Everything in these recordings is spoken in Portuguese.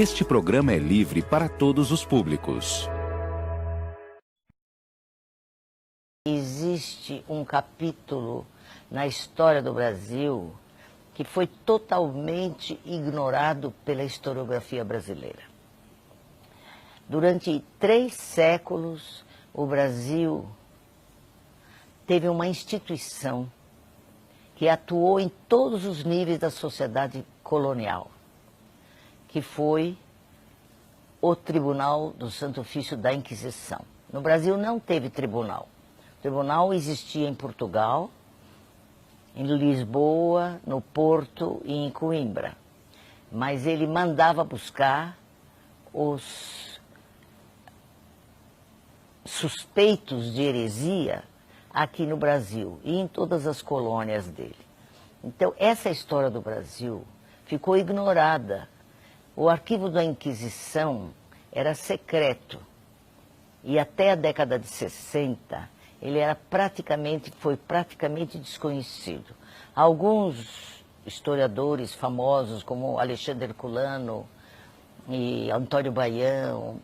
Este programa é livre para todos os públicos. Existe um capítulo na história do Brasil que foi totalmente ignorado pela historiografia brasileira. Durante 3 séculos, o Brasil teve uma instituição que atuou em todos os níveis da sociedade colonial, que foi o Tribunal do Santo Ofício da Inquisição. No Brasil não teve tribunal. O tribunal existia em Portugal, em Lisboa, no Porto e em Coimbra. Mas ele mandava buscar os suspeitos de heresia aqui no Brasil e em todas as colônias dele. Então, essa história do Brasil ficou ignorada. O arquivo da Inquisição era secreto e até a década de 60 ele foi praticamente desconhecido. Alguns historiadores famosos, como Alexandre Herculano e Antônio Baião,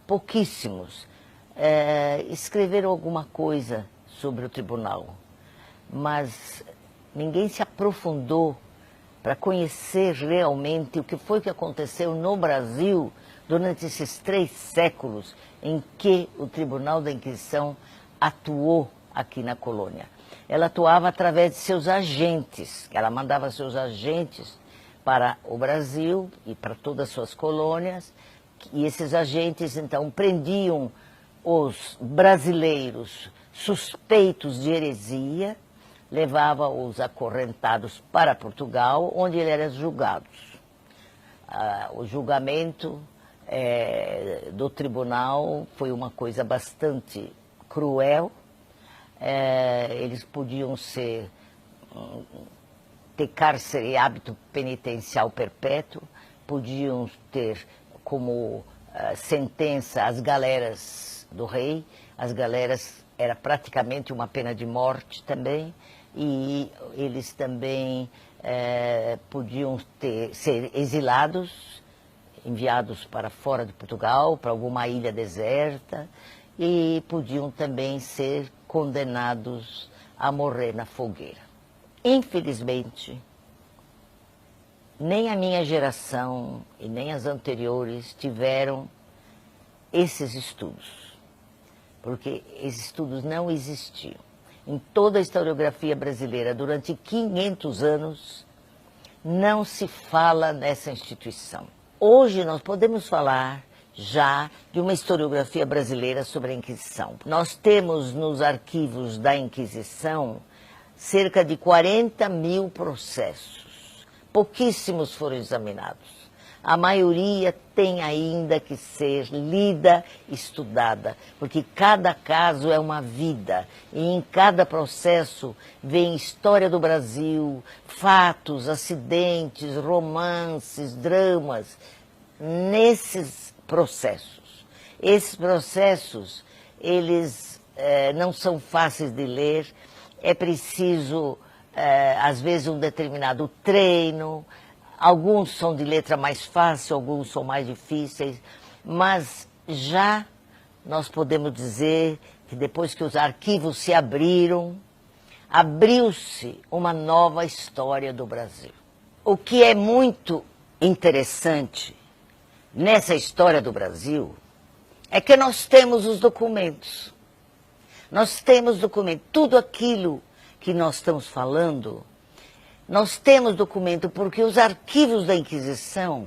pouquíssimos, escreveram alguma coisa sobre o tribunal, mas ninguém se aprofundou para conhecer realmente o que foi que aconteceu no Brasil durante esses 3 séculos em que o Tribunal da Inquisição atuou aqui na colônia. Ela atuava através de seus agentes, ela mandava seus agentes para o Brasil e para todas as suas colônias, e esses agentes então prendiam os brasileiros suspeitos de heresia, levava os acorrentados para Portugal, onde eles eram julgados. O julgamento do tribunal foi uma coisa bastante cruel. Eles podiam ter cárcere e hábito penitencial perpétuo, podiam ter como sentença as galeras do rei. As galeras era praticamente uma pena de morte também, e eles também podiam ser exilados, enviados para fora de Portugal, para alguma ilha deserta, e podiam também ser condenados a morrer na fogueira. Infelizmente, nem a minha geração e nem as anteriores tiveram esses estudos, porque esses estudos não existiam. Em toda a historiografia brasileira, durante 500 anos, não se fala nessa instituição. Hoje nós podemos falar já de uma historiografia brasileira sobre a Inquisição. Nós temos nos arquivos da Inquisição cerca de 40.000 processos. Pouquíssimos foram examinados. A maioria tem ainda que ser lida, estudada, porque cada caso é uma vida, e em cada processo vem história do Brasil, fatos, acidentes, romances, dramas, nesses processos. Esses processos, eles não são fáceis de ler, é preciso, às vezes, um determinado treino. Alguns são de letra mais fácil, alguns são mais difíceis, mas já nós podemos dizer que depois que os arquivos se abriram, abriu-se uma nova história do Brasil. O que é muito interessante nessa história do Brasil é que nós temos os documentos. Nós temos documentos. Tudo aquilo que nós estamos falando, nós temos documento porque os arquivos da Inquisição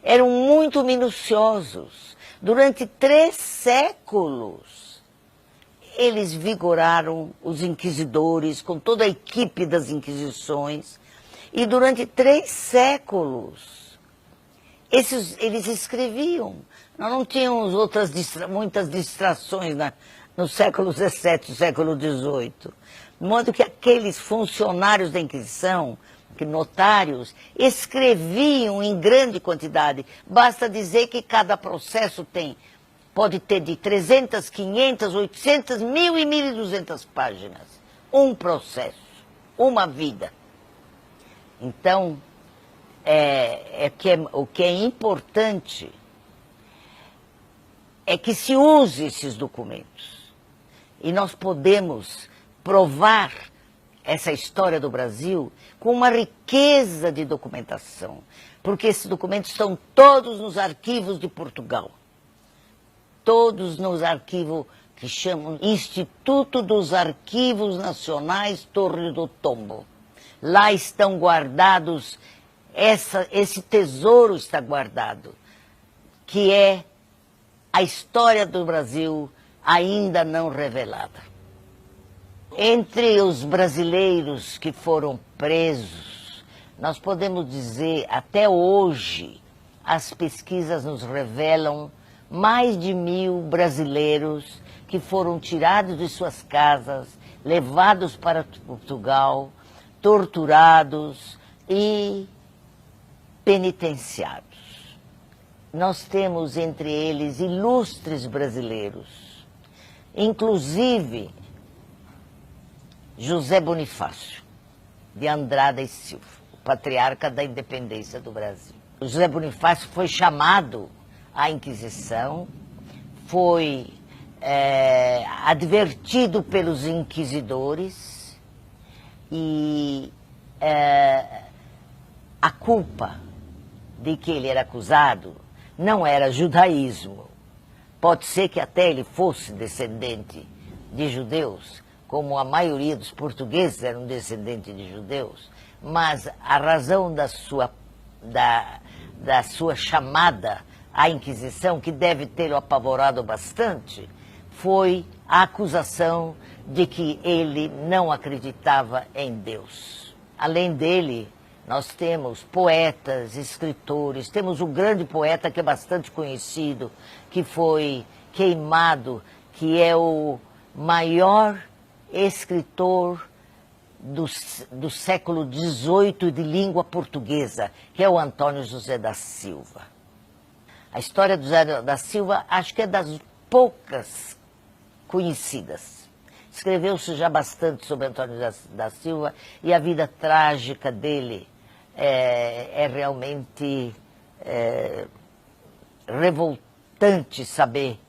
eram muito minuciosos. Durante 3 séculos, eles vigoraram os inquisidores com toda a equipe das Inquisições. E durante 3 séculos, eles escreviam. Nós não tínhamos muitas distrações no século XVII, século XVIII. De modo que aqueles funcionários da Inquisição, notários, escreviam em grande quantidade. Basta dizer que cada processo pode ter de 300, 500, 800, 1.000 e 1.200 páginas. Um processo, uma vida. Então, o que é importante é que se use esses documentos. E nós podemos provar essa história do Brasil com uma riqueza de documentação, porque esses documentos estão todos nos arquivos de Portugal, todos nos arquivos que chamam Instituto dos Arquivos Nacionais Torre do Tombo. Lá estão guardados, esse tesouro está guardado, que é a história do Brasil ainda não revelada. Entre os brasileiros que foram presos, nós podemos dizer, até hoje, as pesquisas nos revelam mais de 1000 brasileiros que foram tirados de suas casas, levados para Portugal, torturados e penitenciados. Nós temos entre eles ilustres brasileiros, inclusive José Bonifácio de Andrada e Silva, o patriarca da independência do Brasil. O José Bonifácio foi chamado à Inquisição, foi advertido pelos inquisidores e a culpa de que ele era acusado não era judaísmo. Pode ser que até ele fosse descendente de judeus, como a maioria dos portugueses eram descendentes de judeus, mas a razão da sua chamada à Inquisição, que deve tê-lo apavorado bastante, foi a acusação de que ele não acreditava em Deus. Além dele, nós temos poetas, escritores, temos um grande poeta que é bastante conhecido, que foi queimado, que é o maior escritor do século XVIII de língua portuguesa, que é o Antônio José da Silva. A história do José da Silva acho que é das poucas conhecidas. Escreveu-se já bastante sobre Antônio da Silva e a vida trágica dele é realmente revoltante saber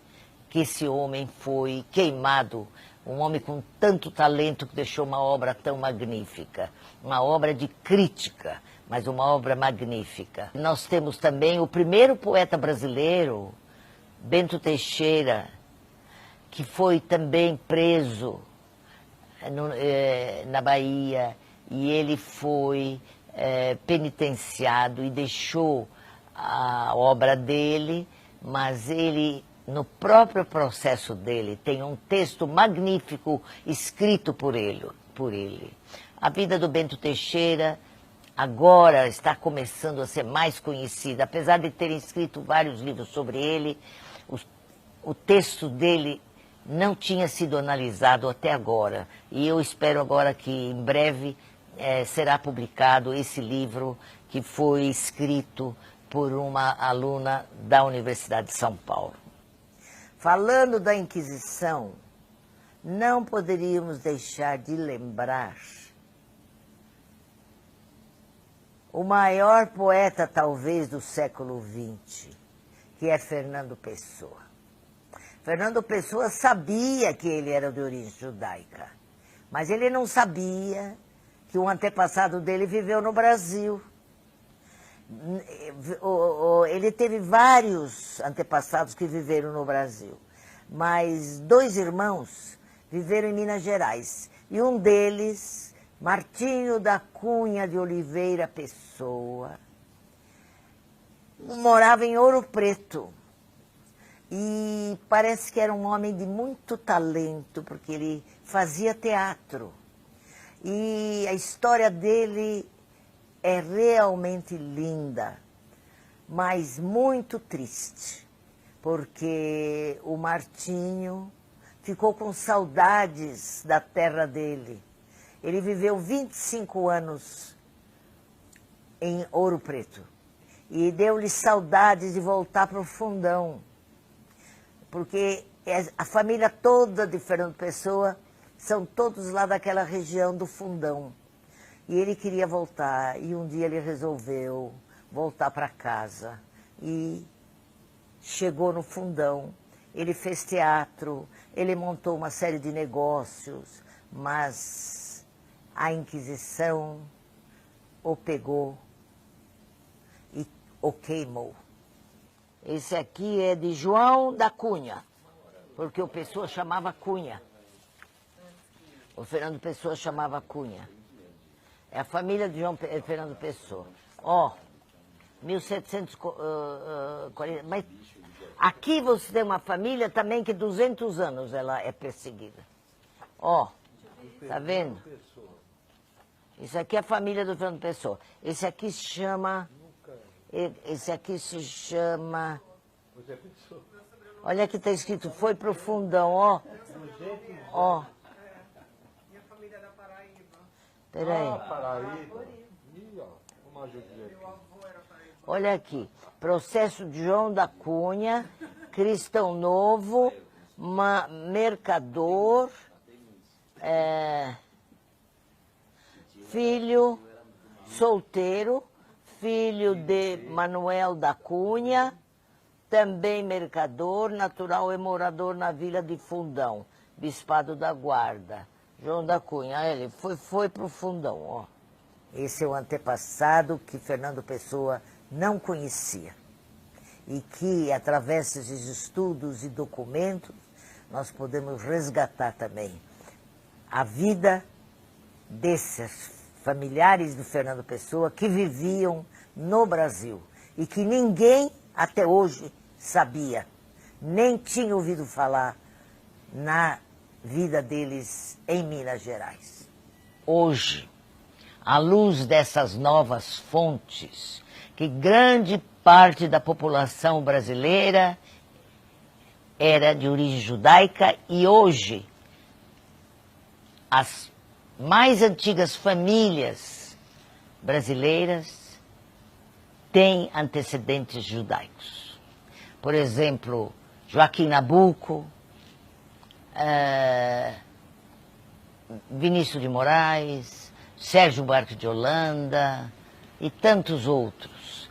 que esse homem foi queimado, um homem com tanto talento que deixou uma obra tão magnífica, uma obra de crítica, mas uma obra magnífica. Nós temos também o primeiro poeta brasileiro, Bento Teixeira, que foi também preso na Bahia, e ele foi penitenciado e deixou a obra dele, mas ele, no próprio processo dele, tem um texto magnífico escrito por ele. A vida do Bento Teixeira agora está começando a ser mais conhecida, apesar de terem escrito vários livros sobre ele, o texto dele não tinha sido analisado até agora, e eu espero agora que em breve será publicado esse livro que foi escrito por uma aluna da Universidade de São Paulo. Falando da Inquisição, não poderíamos deixar de lembrar o maior poeta, talvez, do século XX, que é Fernando Pessoa. Fernando Pessoa sabia que ele era de origem judaica, mas ele não sabia que um antepassado dele viveu no Brasil. Ele teve vários antepassados que viveram no Brasil, mas 2 irmãos viveram em Minas Gerais, e um deles, Martinho da Cunha de Oliveira Pessoa, morava em Ouro Preto, e parece que era um homem de muito talento, porque ele fazia teatro, e a história dele é realmente linda, mas muito triste, porque o Martinho ficou com saudades da terra dele. Ele viveu 25 anos em Ouro Preto e deu-lhe saudades de voltar para o Fundão, porque a família toda de Fernando Pessoa são todos lá daquela região do Fundão. E ele queria voltar, e um dia ele resolveu voltar para casa. E chegou no Fundão, ele fez teatro, ele montou uma série de negócios, mas a Inquisição o pegou e o queimou. Esse aqui é de João da Cunha, porque o Pessoa chamava Cunha. O Fernando Pessoa chamava Cunha. É a família de Fernando Pessoa. Ó, 1740. Mas aqui você tem uma família também que 200 anos ela é perseguida. Ó, tá vendo? Isso aqui é a família do Fernando Pessoa. Esse aqui se chama... Olha aqui está escrito, foi pro Fundão, ó. Ó. Minha família é da Paraíba. Peraí. Paraíba. Ih, ó, uma ajudinha aqui. Olha aqui. Processo de João da Cunha, cristão novo, mercador, filho solteiro, filho de Manuel da Cunha, também mercador, natural e morador na vila de Fundão, Bispado da Guarda. João da Cunha, ele foi para o Fundão, ó. Esse é o antepassado que Fernando Pessoa não conhecia. E que, através desses estudos e documentos, nós podemos resgatar também a vida desses familiares do Fernando Pessoa que viviam no Brasil e que ninguém até hoje sabia, nem tinha ouvido falar na vida deles em Minas Gerais. Hoje, à luz dessas novas fontes, que grande parte da população brasileira era de origem judaica e hoje as mais antigas famílias brasileiras têm antecedentes judaicos. Por exemplo, Joaquim Nabuco, Vinícius de Moraes, Sérgio Buarque de Holanda e tantos outros.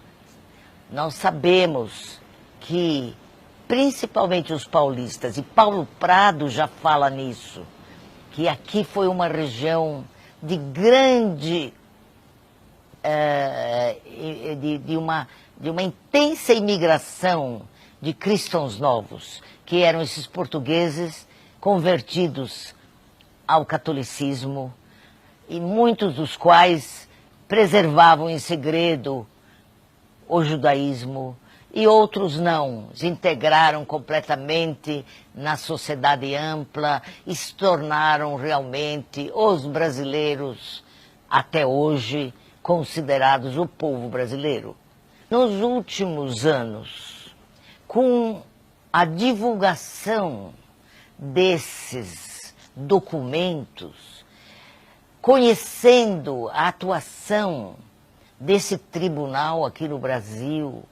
Nós sabemos que, principalmente os paulistas, e Paulo Prado já fala nisso, que aqui foi uma região de grande, de uma intensa imigração de cristãos novos, que eram esses portugueses convertidos ao catolicismo, e muitos dos quais preservavam em segredo o judaísmo, e outros não, se integraram completamente na sociedade ampla e se tornaram realmente os brasileiros, até hoje, considerados o povo brasileiro. Nos últimos anos, com a divulgação desses documentos, conhecendo a atuação desse tribunal aqui no Brasil,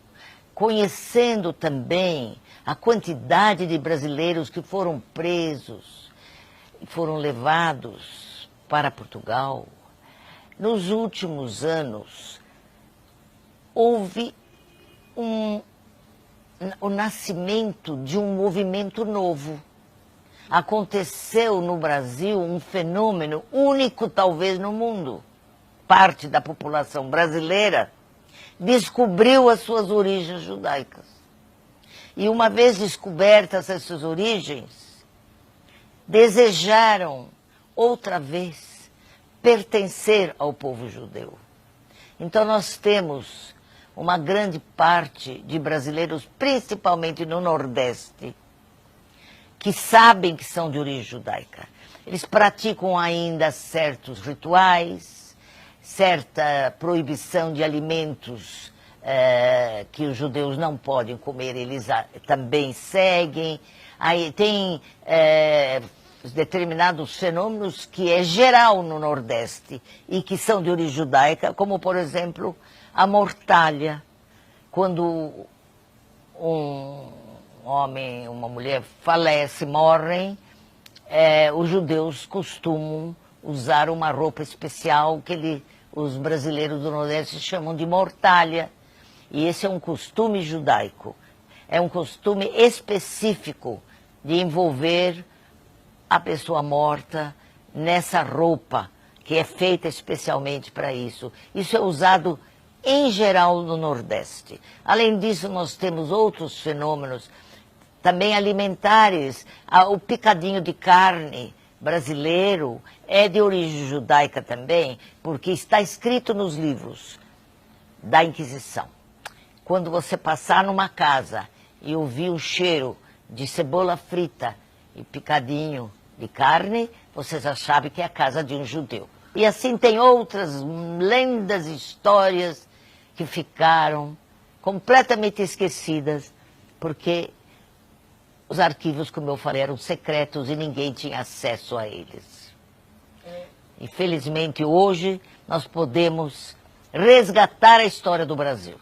conhecendo também a quantidade de brasileiros que foram presos e foram levados para Portugal, nos últimos anos houve o nascimento de um movimento novo. Aconteceu no Brasil um fenômeno único talvez no mundo. Parte da população brasileira descobriu as suas origens judaicas. E uma vez descobertas essas origens, desejaram outra vez pertencer ao povo judeu. Então nós temos uma grande parte de brasileiros, principalmente no Nordeste, que sabem que são de origem judaica. Eles praticam ainda certos rituais, certa proibição de alimentos que os judeus não podem comer, eles também seguem. Aí tem determinados fenômenos que é geral no Nordeste e que são de origem judaica, como, por exemplo, a mortalha. Quando um homem, uma mulher falece, morrem, os judeus costumam usar uma roupa especial que os brasileiros do Nordeste chamam de mortalha, E esse é um costume judaico, é um costume específico de envolver a pessoa morta nessa roupa que é feita especialmente para isso. Isso é usado em geral no Nordeste. Além disso, nós temos outros fenômenos também alimentares. O picadinho de carne brasileiro é de origem judaica também, porque está escrito nos livros da Inquisição. Quando você passar numa casa e ouvir o cheiro de cebola frita e picadinho de carne, você já sabe que é a casa de um judeu. E assim tem outras lendas, histórias que ficaram completamente esquecidas, porque os arquivos, como eu falei, eram secretos e ninguém tinha acesso a eles. Infelizmente, hoje, nós podemos resgatar a história do Brasil.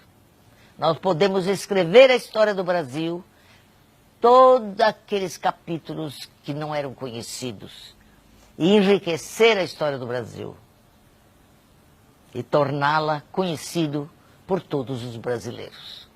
Nós podemos escrever a história do Brasil, todos aqueles capítulos que não eram conhecidos, e enriquecer a história do Brasil e torná-la conhecida por todos os brasileiros.